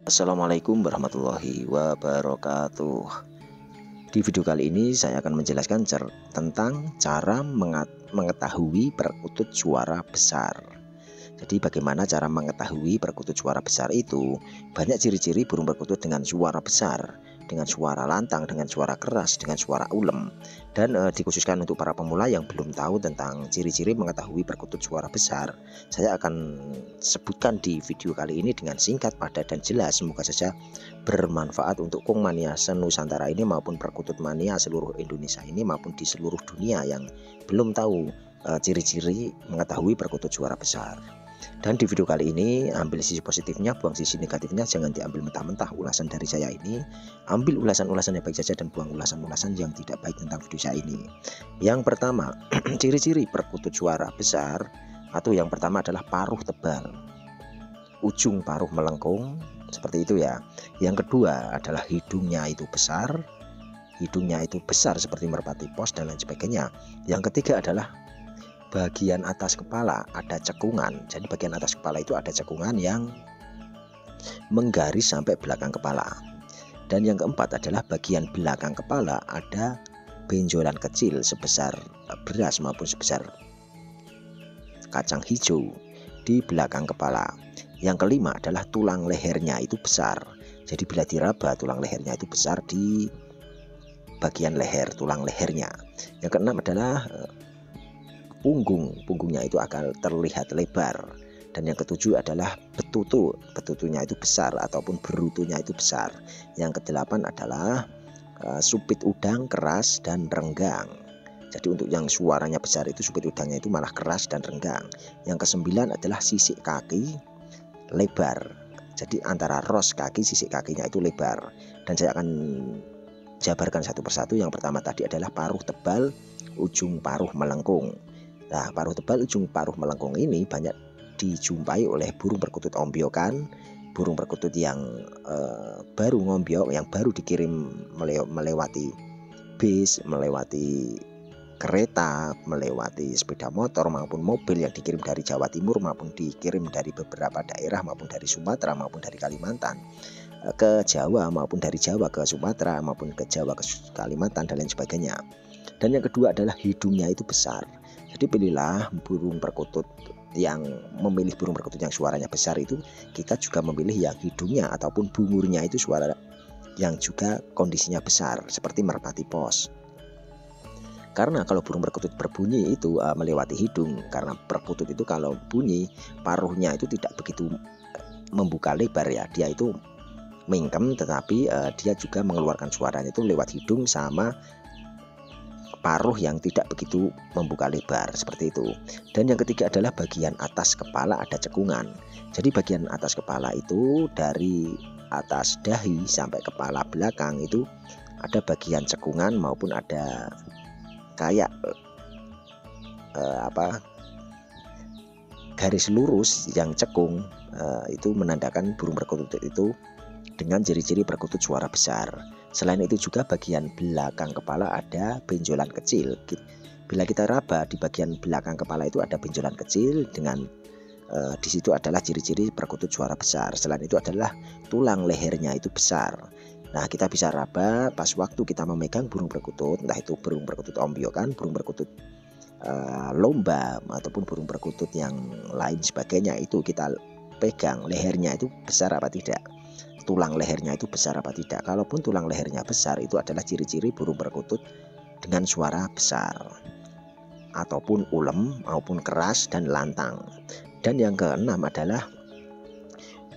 Assalamualaikum warahmatullahi wabarakatuh. Di video kali ini saya akan menjelaskan tentang cara mengetahui perkutut suara besar. Jadi bagaimana cara mengetahui perkutut suara besar itu? Banyak ciri-ciri burung perkutut dengan suara besar, dengan suara lantang, dengan suara keras, dengan suara ulem. Dan dikhususkan untuk para pemula yang belum tahu tentang ciri-ciri mengetahui perkutut suara besar, saya akan sebutkan di video kali ini dengan singkat, padat, dan jelas. Semoga saja bermanfaat untuk Kung Mania senusantara ini maupun perkutut mania seluruh Indonesia ini maupun di seluruh dunia yang belum tahu ciri-ciri mengetahui perkutut suara besar. Dan di video kali ini ambil sisi positifnya, buang sisi negatifnya, jangan diambil mentah-mentah ulasan dari saya ini. Ambil ulasan-ulasan yang baik saja dan buang ulasan-ulasan yang tidak baik tentang video saya ini. Yang pertama, ciri-ciri perkutut suara besar atau yang pertama adalah paruh tebal, ujung paruh melengkung, seperti itu ya. Yang kedua adalah hidungnya itu besar, seperti merpati pos dan lain sebagainya. Yang ketiga adalah bagian atas kepala ada cekungan. Jadi bagian atas kepala itu ada cekungan yang menggaris sampai belakang kepala. Dan yang keempat adalah bagian belakang kepala ada benjolan kecil sebesar beras maupun sebesar kacang hijau di belakang kepala. Yang kelima adalah tulang lehernya itu besar. Jadi bila diraba tulang lehernya itu besar di bagian leher, tulang lehernya. Yang keenam adalah punggungnya itu akan terlihat lebar. Dan yang ketujuh adalah betutunya itu besar ataupun berutunya itu besar. Yang kedelapan adalah supit udang keras dan renggang. Jadi untuk yang suaranya besar itu supit udangnya itu malah keras dan renggang. Yang kesembilan adalah sisik kaki lebar. Jadi antara ros kaki, sisik kakinya itu lebar. Dan saya akan jabarkan satu persatu. Yang pertama tadi adalah paruh tebal, ujung paruh melengkung. Nah, paruh tebal ujung paruh melengkung ini banyak dijumpai oleh burung perkutut ombyokan, burung perkutut yang baru ngombyok, yang baru dikirim melewati bis, melewati kereta, melewati sepeda motor maupun mobil yang dikirim dari Jawa Timur maupun dikirim dari beberapa daerah maupun dari Sumatera maupun dari Kalimantan ke Jawa, maupun dari Jawa ke Sumatera maupun ke Jawa ke Kalimantan dan lain sebagainya. Dan yang kedua adalah hidungnya itu besar. Jadi pilihlah burung perkutut yang memilih burung perkutut yang suaranya besar itu, kita juga memilih yang hidungnya ataupun bungurnya itu suara yang juga kondisinya besar seperti merpati pos. Karena kalau burung perkutut berbunyi itu melewati hidung, karena perkutut itu kalau bunyi paruhnya itu tidak begitu membuka lebar ya, dia itu mingkem, tetapi dia juga mengeluarkan suaranya itu lewat hidung sama paruh yang tidak begitu membuka lebar, seperti itu. Dan yang ketiga adalah bagian atas kepala ada cekungan. Jadi bagian atas kepala itu dari atas dahi sampai kepala belakang itu ada bagian cekungan maupun ada kayak garis lurus yang cekung. Itu menandakan burung perkutut itu dengan ciri-ciri perkutut suara besar. Selain itu juga bagian belakang kepala ada benjolan kecil. Bila kita raba di bagian belakang kepala itu ada benjolan kecil dengan di situ adalah ciri-ciri perkutut suara besar. Selain itu adalah tulang lehernya itu besar. Nah, kita bisa raba pas waktu kita memegang burung perkutut, entah itu burung perkutut ombyokan, burung perkutut lomba ataupun burung perkutut yang lain sebagainya, itu kita pegang lehernya itu besar apa tidak, tulang lehernya itu besar apa tidak. Kalaupun tulang lehernya besar, itu adalah ciri-ciri burung perkutut dengan suara besar ataupun ulem maupun keras dan lantang. Dan yang keenam adalah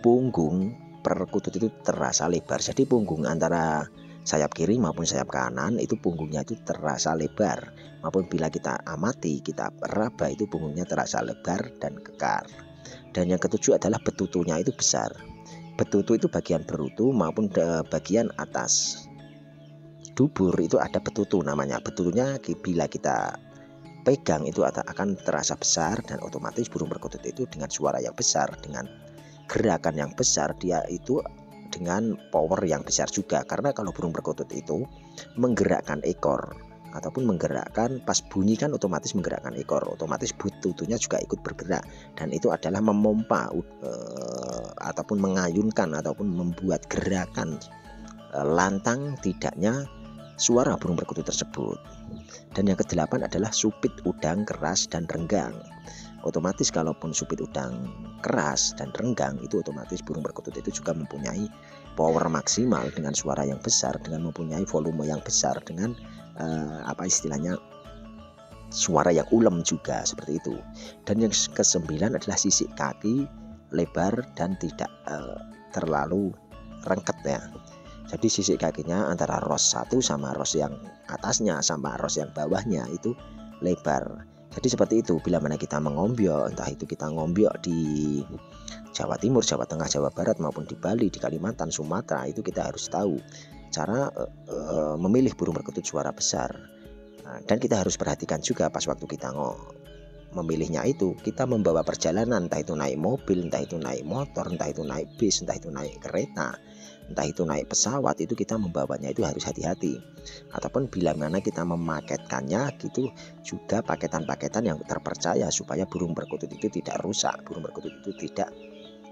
punggung perkutut itu terasa lebar. Jadi punggung antara sayap kiri maupun sayap kanan itu punggungnya itu terasa lebar, maupun bila kita amati, kita raba itu punggungnya terasa lebar dan kekar. Dan yang ketujuh adalah betutunya itu besar. Betutu itu bagian berutu maupun bagian atas dubur itu ada betutu namanya. Betutunya bila kita pegang itu akan terasa besar, dan otomatis burung perkutut itu dengan suara yang besar, dengan gerakan yang besar, dia itu dengan power yang besar juga. Karena kalau burung perkutut itu menggerakkan ekor ataupun menggerakkan, pas bunyi kan otomatis menggerakkan ekor, otomatis bututunya juga ikut bergerak, dan itu adalah memompa ataupun mengayunkan ataupun membuat gerakan lantang tidaknya suara burung perkutut tersebut. Dan yang kedelapan adalah supit udang keras dan renggang. Otomatis kalaupun supit udang keras dan renggang, itu otomatis burung perkutut itu juga mempunyai power maksimal dengan suara yang besar, dengan mempunyai volume yang besar, dengan istilahnya suara yang ulem juga, seperti itu. Dan yang kesembilan adalah sisik kaki lebar dan tidak terlalu rengket ya. Jadi sisik kakinya antara ros 1 sama ros yang atasnya sama ros yang bawahnya itu lebar. Jadi seperti itu, bila mana kita mengombyok, entah itu kita ngombyok di Jawa Timur, Jawa Tengah, Jawa Barat maupun di Bali, di Kalimantan, Sumatera, itu kita harus tahu cara memilih burung perkutut suara besar. Dan kita harus perhatikan juga pas waktu kita memilihnya itu, kita membawa perjalanan, entah itu naik mobil, entah itu naik motor, entah itu naik bis, entah itu naik kereta, entah itu naik pesawat, itu kita membawanya itu harus hati-hati. Ataupun bila mana kita memaketkannya gitu, juga paketan-paketan yang terpercaya supaya burung perkutut itu tidak rusak, burung perkutut itu tidak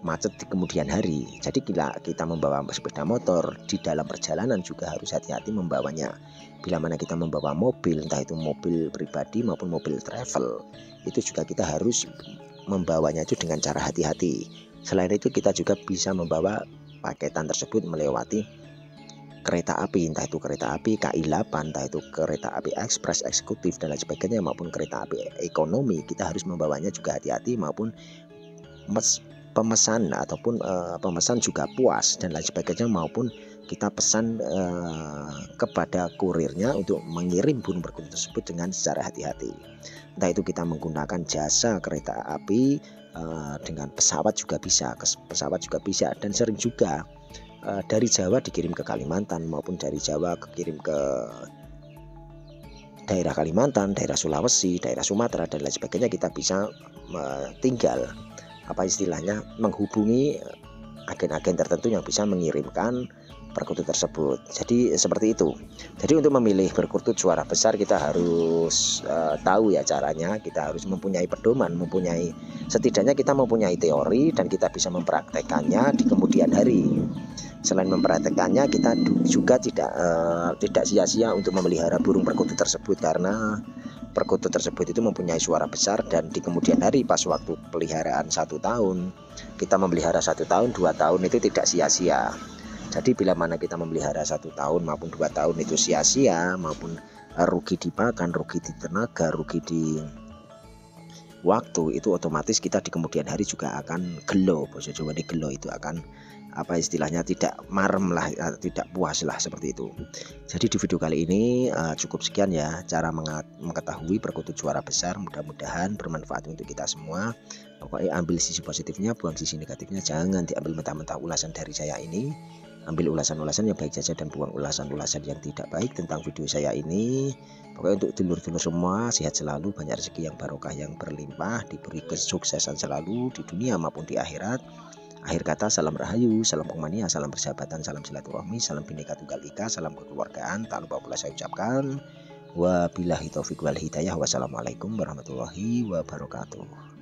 macet di kemudian hari. Jadi kita membawa sepeda motor, di dalam perjalanan juga harus hati-hati membawanya. Bila mana kita membawa mobil, entah itu mobil pribadi maupun mobil travel, itu juga kita harus membawanya itu dengan cara hati-hati. Selain itu kita juga bisa membawa paketan tersebut melewati kereta api, entah itu kereta api KI8, entah itu kereta api ekspres, eksekutif dan lain sebagainya, maupun kereta api ekonomi. Kita harus membawanya juga hati-hati, maupun pemesan ataupun pemesan juga puas dan lain sebagainya, maupun kita pesan kepada kurirnya untuk mengirim burung perkutut tersebut dengan secara hati-hati. Entah itu kita menggunakan jasa kereta api, dengan pesawat juga bisa, dan sering juga dari Jawa dikirim ke Kalimantan, maupun dari Jawa dikirim ke daerah Kalimantan, daerah Sulawesi, daerah Sumatera dan lain sebagainya. Kita bisa tinggal menghubungi agen-agen tertentu yang bisa mengirimkan perkutut tersebut. Jadi seperti itu. Jadi untuk memilih perkutut suara besar kita harus tahu ya caranya. Kita harus mempunyai pedoman, setidaknya kita mempunyai teori dan kita bisa mempraktekannya di kemudian hari. Selain mempraktekannya, kita juga tidak sia-sia untuk memelihara burung perkutut tersebut, karena perkutut tersebut itu mempunyai suara besar, dan di kemudian hari pas waktu peliharaan 1 tahun, kita memelihara 1 tahun, 2 tahun itu tidak sia-sia. Jadi bila mana kita memelihara 1 tahun maupun 2 tahun itu sia-sia, maupun rugi di pakan, rugi di tenaga, rugi di waktu, itu otomatis kita di kemudian hari juga akan gelo. Bahasa Jawa ini gelo, itu akan tidak marem lah, tidak puas lah, seperti itu. Jadi di video kali ini cukup sekian ya cara mengetahui perkutut suara besar. Mudah-mudahan bermanfaat untuk kita semua. Pokoknya ambil sisi positifnya, buang sisi negatifnya. Jangan diambil mentah-mentah ulasan dari saya ini. Ambil ulasan-ulasan yang baik saja dan buang ulasan-ulasan yang tidak baik tentang video saya ini. Pokoknya untuk dulur-dulur semua sehat selalu, banyak rezeki yang barokah yang berlimpah, diberi kesuksesan selalu di dunia maupun di akhirat. Akhir kata, salam rahayu, salam kumania, salam persahabatan, salam silaturahmi, salam bhinneka tunggal ika, salam kekeluargaan. Tak lupa pula saya ucapkan wabillahi taufiq wal hidayah. Wassalamualaikum warahmatullahi wabarakatuh.